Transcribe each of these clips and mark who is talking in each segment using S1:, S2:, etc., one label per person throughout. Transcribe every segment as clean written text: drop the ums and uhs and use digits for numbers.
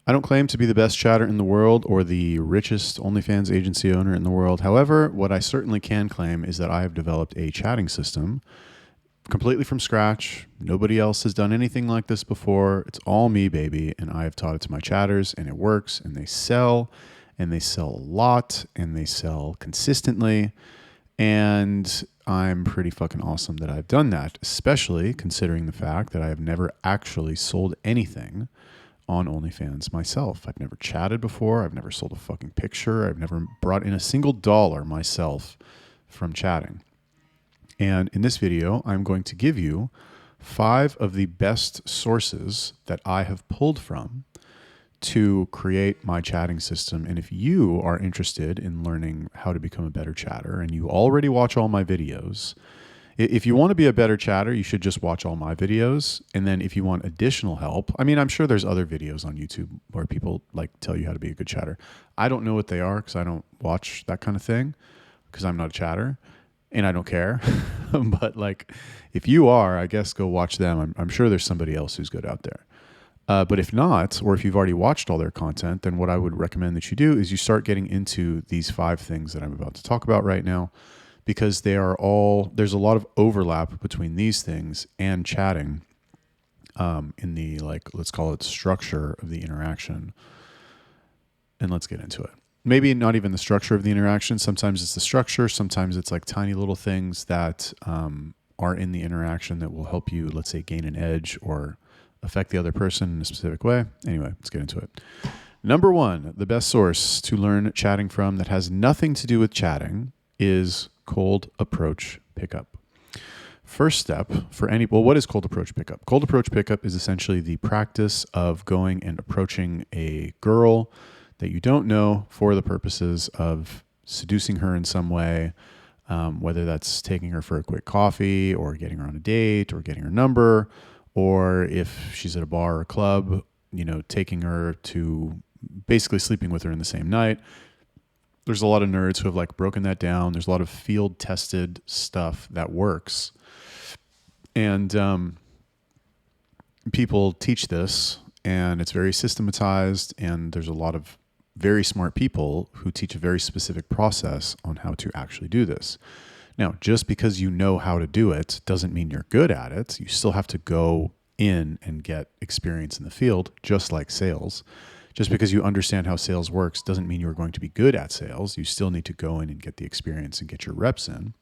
S1: I don't claim to be the best chatter in the world or the richest OnlyFans agency owner in the world. However, what I certainly can claim is that I have developed a chatting system completely from scratch. Nobody else has done anything like this before. It's all me, baby. And I have taught it to my chatters, and it works, and they sell a lot, and they sell consistently. And I'm pretty fucking awesome that I've done that, especially considering the fact that I have never actually sold anything on OnlyFans myself. I've never chatted before. I've never sold a fucking picture. I've never brought in a single dollar myself from chatting. And in this video, I'm going to give you 5 of the best sources that I have pulled from to create my chatting system. And if you are interested in learning how to become a better chatter and you already watch all my videos, if you want to be a better chatter, you should just watch all my videos. And then if you want additional help, I mean, I'm sure there's other videos on YouTube where people like tell you how to be a good chatter. I don't know what they are because I don't watch that kind of thing because I'm not a chatter and I don't care. But like, if you are, I guess go watch them. I'm sure there's somebody else who's good out there. But if not, or if you've already watched all their content, then what I would recommend that you do is you start getting into these 5 things that I'm about to talk about right now, because there's a lot of overlap between these things and chatting in the, like, let's call it structure of the interaction. And let's get into it. Maybe not even the structure of the interaction. Sometimes it's the structure. Sometimes it's like tiny little things that are in the interaction that will help you, let's say, gain an edge or affect the other person in a specific way. Anyway, let's get into it. Number 1, the best source to learn chatting from that has nothing to do with chatting is cold approach pickup. First step for what is cold approach pickup? Cold approach pickup is essentially the practice of going and approaching a girl that you don't know for the purposes of seducing her in some way, whether that's taking her for a quick coffee or getting her on a date or getting her number, or if she's at a bar or a club, taking her to basically sleeping with her in the same night. There's a lot of nerds who have like broken that down. There's a lot of field tested stuff that works. And people teach this, and it's very systematized, and there's a lot of very smart people who teach a very specific process on how to actually do this. Now, just because you know how to do it doesn't mean you're good at it. You still have to go in and get experience in the field, just like sales. Just because you understand how sales works doesn't mean you're going to be good at sales. You still need to go in and get the experience and get your reps in.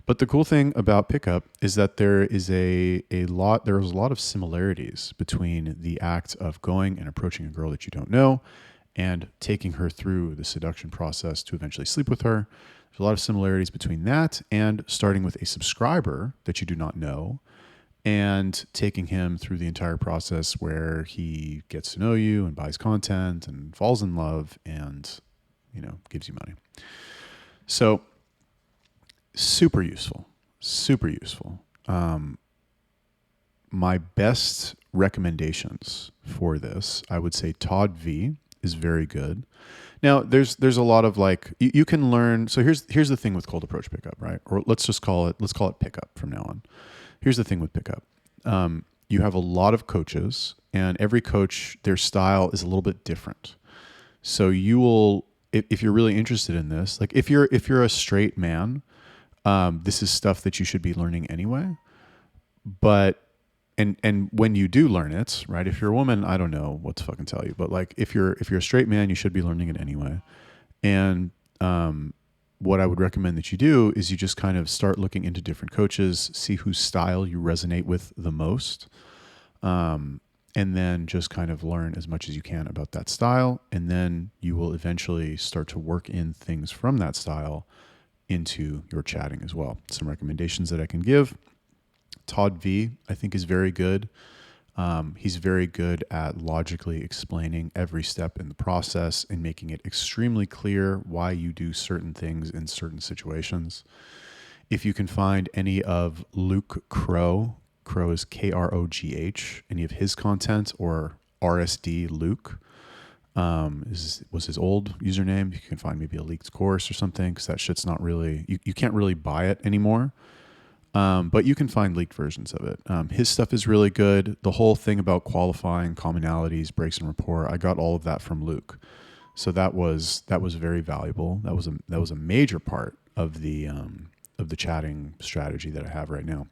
S1: But the cool thing about pickup is that there's a lot of similarities between the act of going and approaching a girl that you don't know and taking her through the seduction process to eventually sleep with her. There's a lot of similarities between that and starting with a subscriber that you do not know and taking him through the entire process where he gets to know you and buys content and falls in love and, gives you money. So super useful. My best recommendations for this, I would say Todd V is very good. Now there's a lot of like, you can learn. So here's the thing with cold approach pickup, right? Or let's call it pickup from now on. Here's the thing with pickup. You have a lot of coaches, and every coach, their style is a little bit different. So you will, if you're really interested in this, like if you're a straight man, this is stuff that you should be learning anyway. But and when you do learn it, right? If you're a woman, I don't know what to fucking tell you, but like if you're a straight man, you should be learning it anyway. And what I would recommend that you do is you just kind of start looking into different coaches, see whose style you resonate with the most, and then just kind of learn as much as you can about that style. And then you will eventually start to work in things from that style into your chatting as well. Some recommendations that I can give. Todd V, I think, is very good. He's very good at logically explaining every step in the process and making it extremely clear why you do certain things in certain situations. If you can find any of Luke Crow is Krogh, any of his content, or RSD Luke was his old username. You can find maybe a leaked course or something, because that shit's not really, you can't really buy it anymore. But you can find leaked versions of it. His stuff is really good. The whole thing about qualifying commonalities, breaks and rapport, I got all of that from Luke. So that was very valuable. That was a major part of the chatting strategy that I have right now.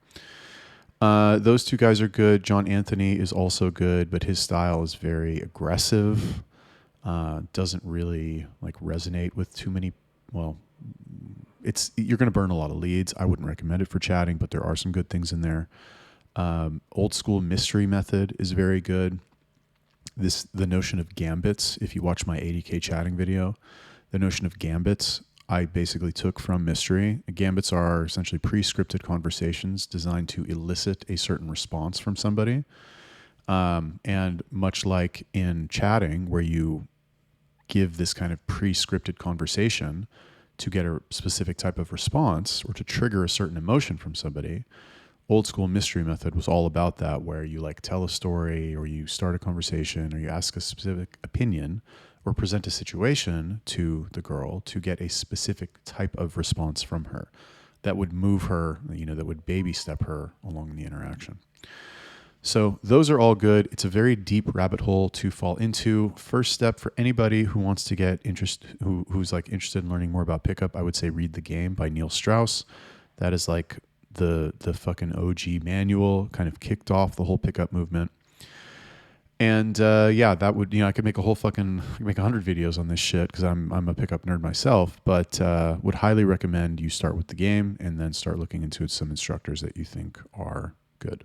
S1: Those two guys are good. John Anthony is also good, but his style is very aggressive. Doesn't really like resonate with too many. Well, you're going to burn a lot of leads. I wouldn't recommend it for chatting, but there are some good things in there. Old school mystery method is very good. The notion of gambits. If you watch my 80K chatting video, the notion of gambits I basically took from mystery. Gambits are essentially pre-scripted conversations designed to elicit a certain response from somebody. And much like in chatting, where you give this kind of pre-scripted conversation to get a specific type of response or to trigger a certain emotion from somebody, old school mystery method was all about that, where you like tell a story or you start a conversation or you ask a specific opinion or present a situation to the girl to get a specific type of response from her that would move her, that would baby step her along the interaction. So those are all good. It's a very deep rabbit hole to fall into. First step for anybody who wants to get who's like interested in learning more about pickup, I would say read The Game by Neil Strauss. That is like the fucking OG manual, kind of kicked off the whole pickup movement. And that would, I could make a whole make 100 videos on this shit because I'm a pickup nerd myself, but would highly recommend you start with The Game and then start looking into some instructors that you think are good.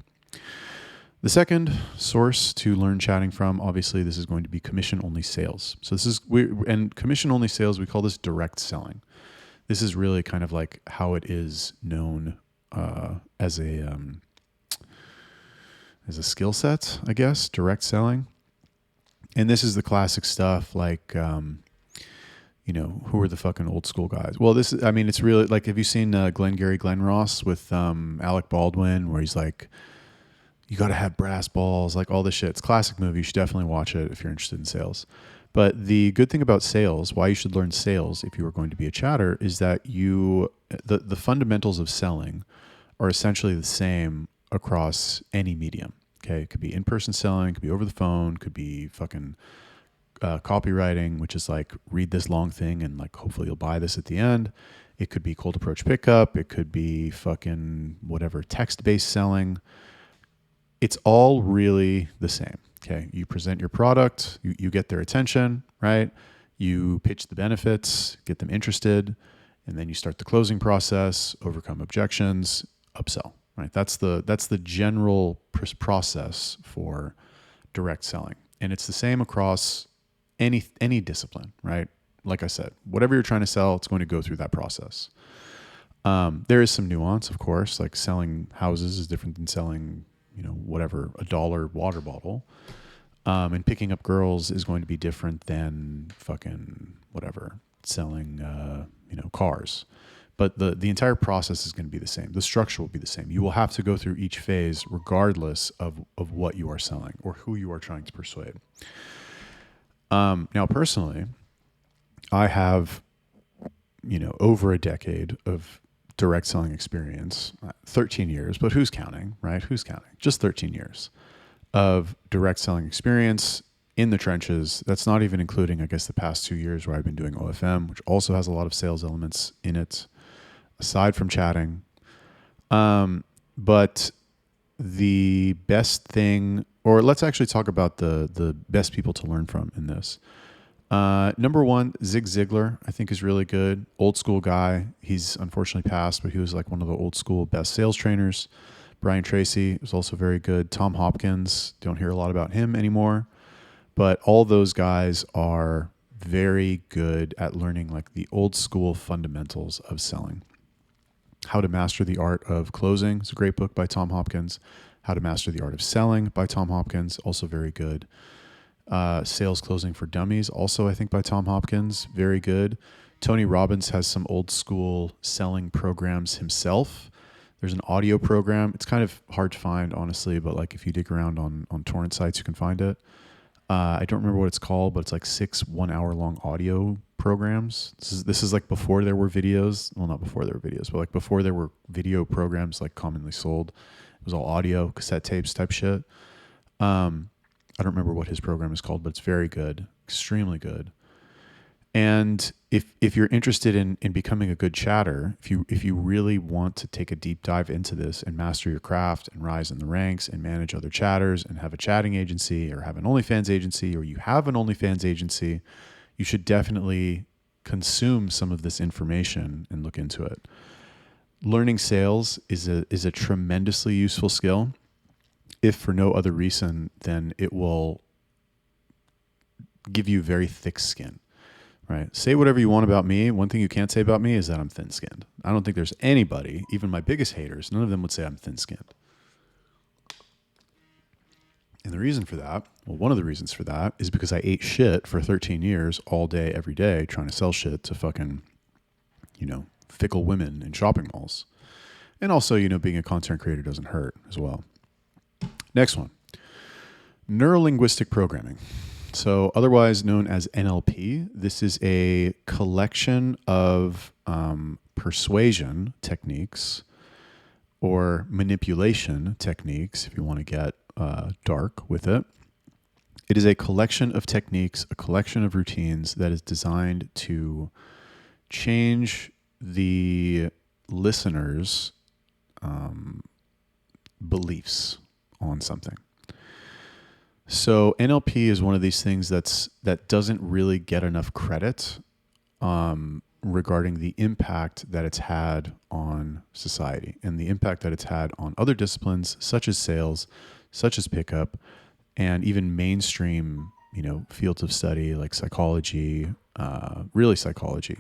S1: The second source to learn chatting from, obviously, this is going to be commission-only sales. So and commission-only sales, we call this direct selling. This is really kind of like how it is known as a skill set, I guess, direct selling. And this is the classic stuff like, who are the fucking old school guys? Well, it's really like, have you seen Glenn Ross with Alec Baldwin, where he's like, you got to have brass balls, like all this shit. It's a classic movie. You should definitely watch it if you're interested in sales. But the good thing about sales, why you should learn sales if you are going to be a chatter, is that the fundamentals of selling are essentially the same across any medium. Okay, it could be in-person selling, it could be over the phone, could be fucking copywriting, which is like read this long thing and like hopefully you'll buy this at the end. It could be cold approach pickup. It could be fucking whatever, text-based selling. It's all really the same. Okay, you present your product, you get their attention, right? You pitch the benefits, get them interested, and then you start the closing process, overcome objections, upsell. Right, that's the general process for direct selling, and it's the same across any discipline. Right, like I said, whatever you're trying to sell, it's going to go through that process. There is some nuance, of course, like selling houses is different than selling, whatever, $1 water bottle, and picking up girls is going to be different than fucking whatever selling, cars. But the entire process is going to be the same. The structure will be the same. You will have to go through each phase regardless of what you are selling or who you are trying to persuade. Now, personally, I have, over a decade of direct selling experience, 13 years, but who's counting, right? Who's counting? Just 13 years of direct selling experience in the trenches. That's not even including, I guess, the past 2 years where I've been doing OFM, which also has a lot of sales elements in it, aside from chatting. But the best thing, or let's actually talk about the best people to learn from in this. Number one, Zig Ziglar, I think is really good. Old school guy. He's unfortunately passed, but he was like one of the old school best sales trainers. Brian Tracy was also very good. Tom Hopkins, don't hear a lot about him anymore, but all those guys are very good at learning like the old school fundamentals of selling. How to Master the Art of Closing is a great book by Tom Hopkins. How to Master the Art of Selling by Tom Hopkins, also very good. Sales Closing for Dummies, also I think by Tom Hopkins, very good. Tony Robbins has some old school selling programs himself. There's an audio program. It's kind of hard to find, honestly, but like if you dig around on torrent sites, you can find it. I don't remember what it's called, but it's like 6 1 hour long audio programs. This is like before there were videos. Well, not before there were videos, but like before there were video programs like commonly sold. It was all audio, cassette tapes type shit. I don't remember what his program is called, but it's very good, extremely good. And if you're interested in becoming a good chatter, if you really want to take a deep dive into this and master your craft and rise in the ranks and manage other chatters and have a chatting agency or have an OnlyFans agency, or you have an OnlyFans agency, you should definitely consume some of this information and look into it. Learning sales is a tremendously useful skill, if for no other reason than it will give you very thick skin. Right. Say whatever you want about me. One thing you can't say about me is that I'm thin-skinned. I don't think there's anybody, even my biggest haters, none of them would say I'm thin-skinned. And the reason for that, well, one of the reasons for that is because I ate shit for 13 years all day, every day, trying to sell shit to fucking, fickle women in shopping malls. And also, being a content creator doesn't hurt as well. Next one, neurolinguistic programming. So otherwise known as NLP, this is a collection of persuasion techniques or manipulation techniques, if you want to get dark with it. It is a collection of techniques, a collection of routines that is designed to change the listener's beliefs on something. So NLP is one of these things that doesn't really get enough credit regarding the impact that it's had on society and the impact that it's had on other disciplines such as sales, such as pickup, and even mainstream, fields of study like psychology, really psychology,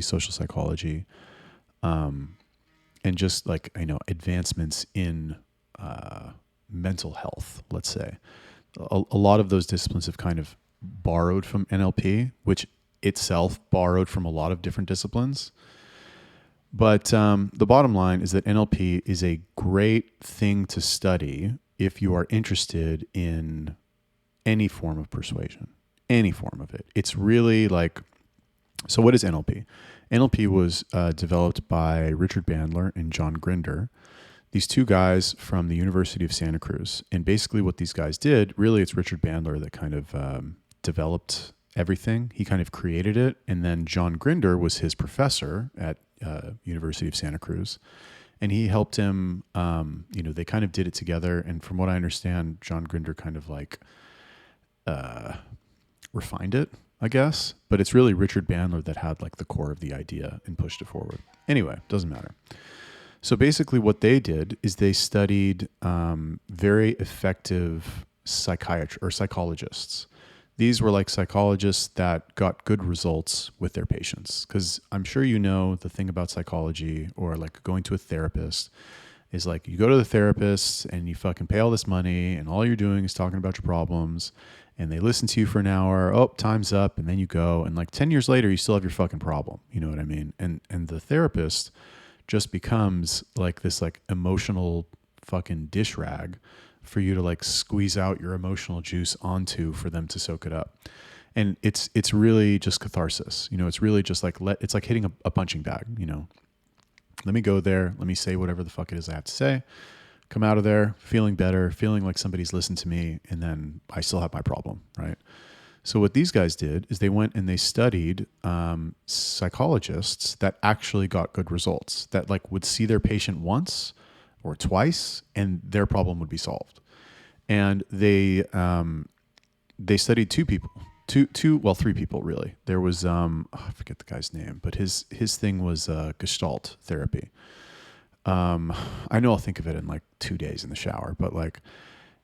S1: social psychology, and just like, advancements in mental health, let's say. A lot of those disciplines have kind of borrowed from NLP, which itself borrowed from a lot of different disciplines. But the bottom line is that NLP is a great thing to study if you are interested in any form of persuasion, any form of it. It's really like, so what is NLP? NLP was developed by Richard Bandler and John Grinder. These two guys from the University of Santa Cruz. And basically what these guys did, really it's Richard Bandler that kind of developed everything. He kind of created it. And then John Grinder was his professor at University of Santa Cruz. And he helped him, they kind of did it together. And from what I understand, John Grinder kind of like refined it, I guess. But it's really Richard Bandler that had like the core of the idea and pushed it forward. Anyway, doesn't matter. So basically what they did is they studied very effective psychologists. These were like psychologists that got good results with their patients. Because I'm sure the thing about psychology or like going to a therapist is like you go to the therapist and you fucking pay all this money and all you're doing is talking about your problems and they listen to you for an hour. Oh, time's up. And then you go. And like 10 years later, you still have your fucking problem. You know what I mean? And the therapist just becomes like this like emotional fucking dish rag for you to like squeeze out your emotional juice onto for them to soak it up. And it's really just catharsis. It's really just like, it's like hitting a punching bag, let me go there. Let me say whatever the fuck it is I have to say, come out of there feeling better, feeling like somebody's listened to me. And then I still have my problem. Right. So what these guys did is they went and they studied psychologists that actually got good results, that like would see their patient once or twice and their problem would be solved. And they studied three people really. There was I forget the guy's name, but his thing was Gestalt therapy. I know I'll think of it in like 2 days in the shower, but like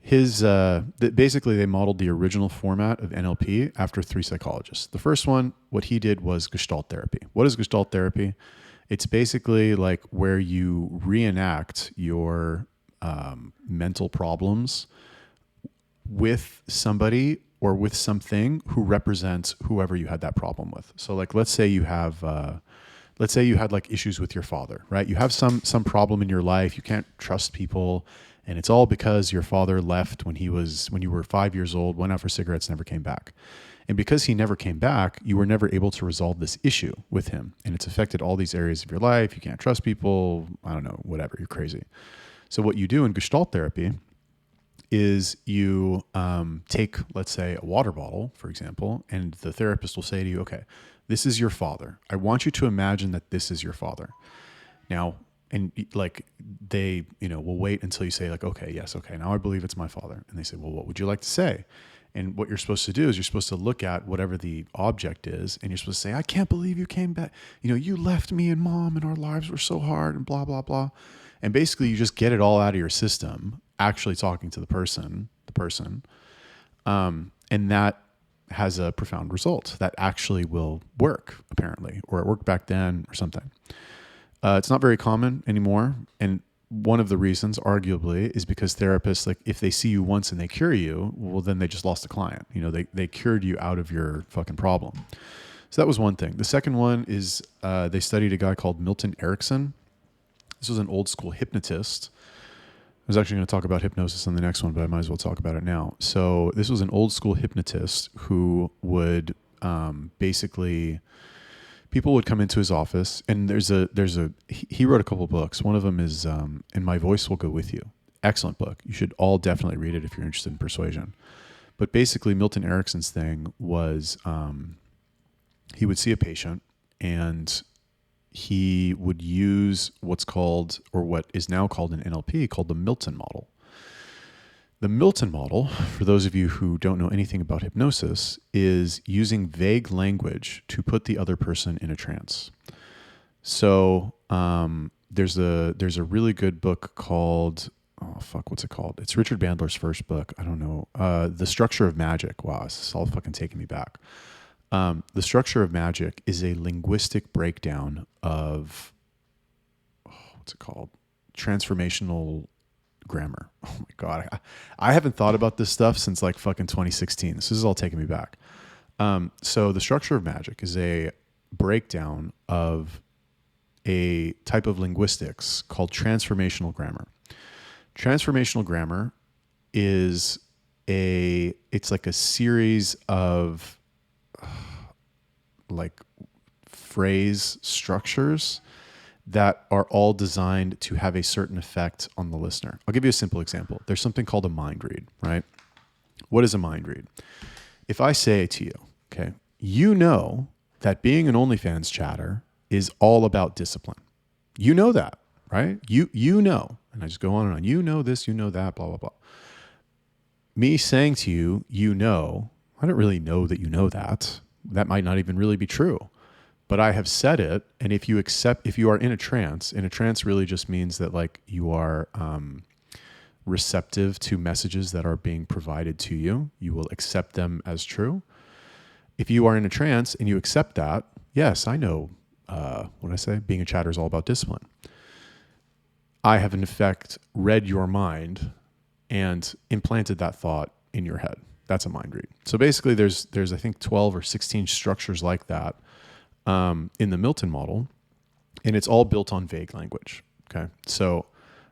S1: basically they modeled the original format of NLP after three psychologists. The first one, what he did was Gestalt therapy. What is Gestalt therapy? It's basically like where you reenact your mental problems with somebody or with something who represents whoever you had that problem with. So like, let's say you had like issues with your father, right? You have some problem in your life. You can't trust people And it's all because your father left when you were 5 years old, went out for cigarettes, never came back. And because he never came back, you were never able to resolve this issue with him. And it's affected all these areas of your life. You can't trust people. I don't know, whatever. You're crazy. So what you do in Gestalt therapy is you take, let's say, a water bottle, for example, and the therapist will say to you, okay, this is your father. I want you to imagine that this is your father. Now, and like they, will wait until you say like, okay, yes, okay, now I believe it's my father. And they say, well, what would you like to say? And what you're supposed to do is you're supposed to look at whatever the object is, and you're supposed to say, I can't believe you came back. You left me and mom, and our lives were so hard, and blah, blah, blah. And basically you just get it all out of your system, actually talking to the person. And that has a profound result that actually will work, apparently, or it worked back then or something. It's not very common anymore. And one of the reasons, arguably, is because therapists, like if they see you once and they cure you, well, then they just lost a client. They cured you out of your fucking problem. So that was one thing. The second one is they studied a guy called Milton Erickson. This was an old school hypnotist. I was actually going to talk about hypnosis on the next one, but I might as well talk about it now. So this was an old school hypnotist who would basically, people would come into his office, and he wrote a couple of books. One of them is And My Voice Will Go With You. Excellent book. You should all definitely read it if you're interested in persuasion. But basically Milton Erickson's thing was he would see a patient, and he would use what's called, or what is now called in NLP, called the Milton model. The Milton model, for those of you who don't know anything about hypnosis, is using vague language to put the other person in a trance. So there's a really good book called, what's it called? It's Richard Bandler's first book. I don't know. The Structure of Magic. Wow, this is all fucking taking me back. The Structure of Magic is a linguistic breakdown of, what's it called? Transformational grammar. Oh my God. I haven't thought about this stuff since like fucking 2016. This is all taking me back. So the Structure of Magic is a breakdown of a type of linguistics called transformational grammar. Transformational grammar is it's like a series of like phrase structures that are all designed to have a certain effect on the listener. I'll give you a simple example. There's something called a mind read, right? What is a mind read? If I say to you, okay, you know that being an OnlyFans chatter is all about discipline. You know that, right? You know, and I just go on and on. You know this, you know that, blah, blah, blah. Me saying to you, I don't really know that you know that. That might not even really be true. But I have said it, and if you are in a trance really just means that like you are receptive to messages that are being provided to you. You will accept them as true. If you are in a trance and you accept that, yes, I know, what did I say? Being a chatter is all about discipline. I have in effect read your mind and implanted that thought in your head. That's a mind read. So basically there's I think 12 or 16 structures like that in the Milton model, and it's all built on vague language. Okay. So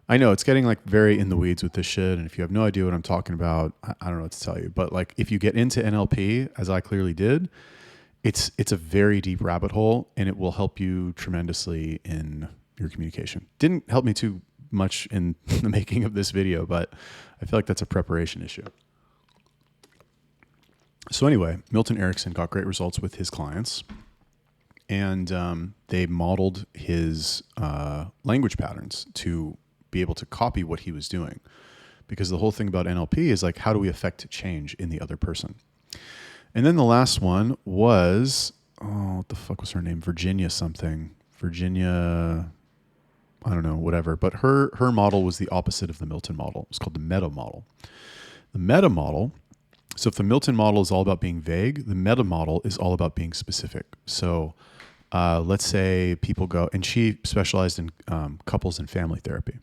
S1: I know it's getting like very in the weeds with this shit. And if you have no idea what I'm talking about, I don't know what to tell you, but like if you get into NLP, as I clearly did, it's a very deep rabbit hole, and it will help you tremendously in your communication. Didn't help me too much in the making of this video, but I feel like that's a preparation issue. So anyway, Milton Erickson got great results with his clients, and they modeled his language patterns to be able to copy what he was doing. Because the whole thing about NLP is like, how do we affect change in the other person? And then the last one was, what the fuck was her name? Virginia something. Virginia, I don't know, whatever. But her model was the opposite of the Milton model. It was called the meta model. The meta model, so if the Milton model is all about being vague, the meta model is all about being specific. So let's say people go, and she specialized in couples and family therapy.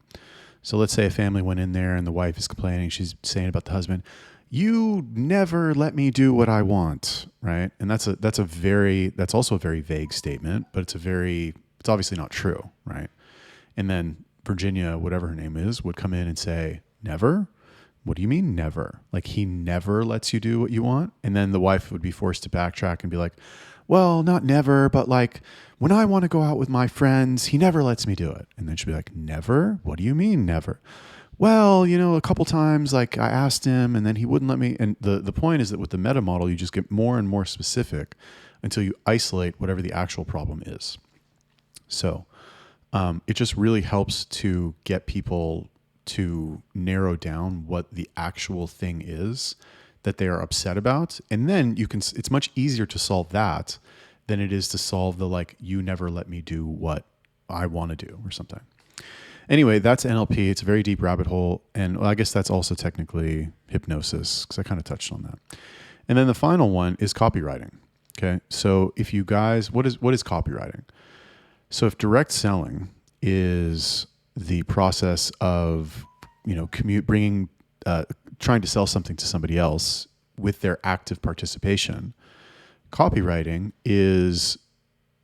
S1: So let's say a family went in there and the wife is complaining. She's saying about the husband, you never let me do what I want, right? And that's also a very vague statement, but it's obviously not true, right? And then Virginia, whatever her name is, would come in and say, Never? What do you mean never? Like he never lets you do what you want? And then the wife would be forced to backtrack and be like, well, not never, but like when I want to go out with my friends, he never lets me do it. And then she'd be like, never? What do you mean never? Well, a couple times, like I asked him and then he wouldn't let me. And the point is that with the meta model, you just get more and more specific until you isolate whatever the actual problem is. So it just really helps to get people to narrow down what the actual thing is that they are upset about. And then it's much easier to solve that than it is to solve the, like, you never let me do what I want to do or something. Anyway, that's NLP. It's a very deep rabbit hole. And I guess that's also technically hypnosis, because I kind of touched on that. And then the final one is copywriting. Okay. So if you guys, what is copywriting? So if direct selling is the process of, trying to sell something to somebody else with their active participation, copywriting is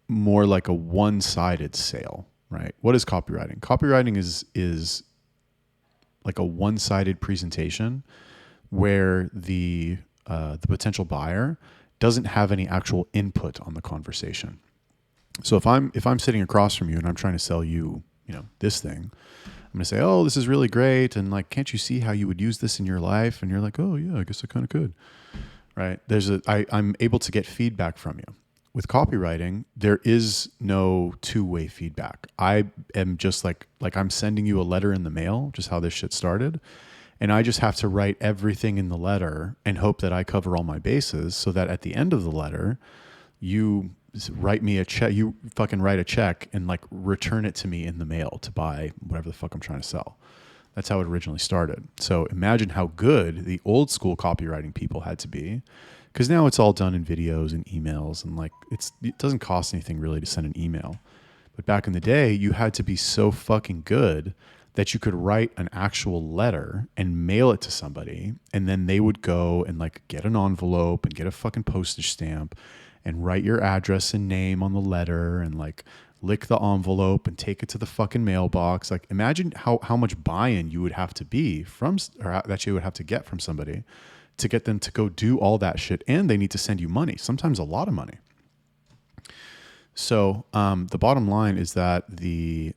S1: more like a one-sided sale, right? What is copywriting? Copywriting is like a one-sided presentation where the potential buyer doesn't have any actual input on the conversation. So if I'm sitting across from you and I'm trying to sell you, this thing, I'm going to say, oh, this is really great. And like, can't you see how you would use this in your life? And you're like, oh yeah, I guess I kind of could. Right. I'm able to get feedback from you. With copywriting, there is no two-way feedback. I am just like I'm sending you a letter in the mail, just how this shit started. And I just have to write everything in the letter and hope that I cover all my bases so that at the end of the letter, you write me a check, you fucking write a check and like return it to me in the mail to buy whatever the fuck I'm trying to sell. That's how it originally started. So imagine how good the old school copywriting people had to be, because now it's all done in videos and emails, and like it doesn't cost anything really to send an email. But back in the day, you had to be so fucking good that you could write an actual letter and mail it to somebody, and then they would go and like get an envelope and get a fucking postage stamp and write your address and name on the letter and like lick the envelope and take it to the fucking mailbox. Like imagine how much buy-in you would have to be or that you would have to get from somebody to get them to go do all that shit. And they need to send you money, sometimes a lot of money. So the bottom line is that the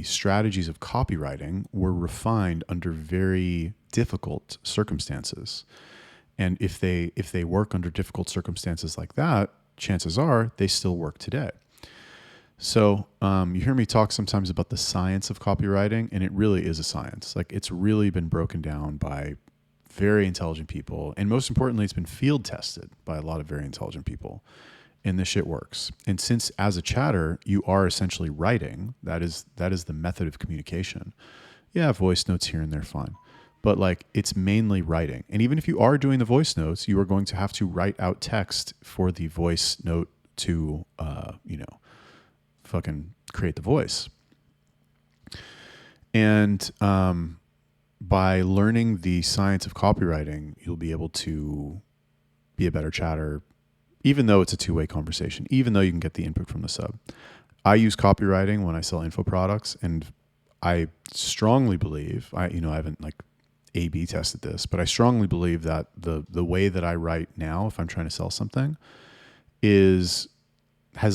S1: strategies of copywriting were refined under very difficult circumstances. And if they work under difficult circumstances like that, chances are they still work today. So you hear me talk sometimes about the science of copywriting, and it really is a science. Like it's really been broken down by very intelligent people. And most importantly, it's been field tested by a lot of very intelligent people. And this shit works. And since as a chatter, you are essentially writing, that is the method of communication. Yeah, voice notes here and there, fine. But like it's mainly writing. And even if you are doing the voice notes, you are going to have to write out text for the voice note to, fucking create the voice. And by learning the science of copywriting, you'll be able to be a better chatter, even though it's a two-way conversation, even though you can get the input from the sub. I use copywriting when I sell info products, and I strongly believe, I haven't like A/B tested this, but I strongly believe that the way that I write now, if I'm trying to sell something, has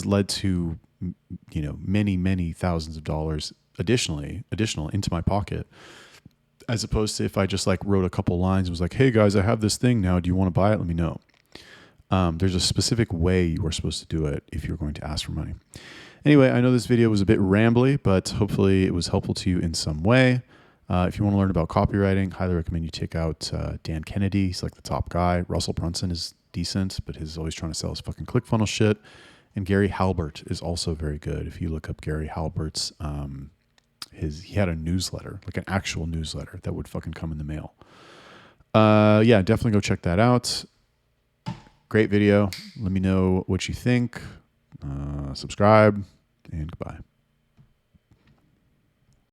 S1: led to, many thousands of dollars additional into my pocket, as opposed to if I just like wrote a couple lines and was like, hey guys, I have this thing now. Do you want to buy it? Let me know. There's a specific way you are supposed to do it if you're going to ask for money. Anyway, I know this video was a bit rambly, but hopefully it was helpful to you in some way. If you want to learn about copywriting, highly recommend you check out Dan Kennedy. He's like the top guy. Russell Brunson is decent, but he's always trying to sell his fucking ClickFunnels shit. And Gary Halbert is also very good. If you look up Gary Halbert's, he had a newsletter, like an actual newsletter that would fucking come in the mail. Yeah, definitely go check that out. Great video. Let me know what you think. Subscribe, and goodbye.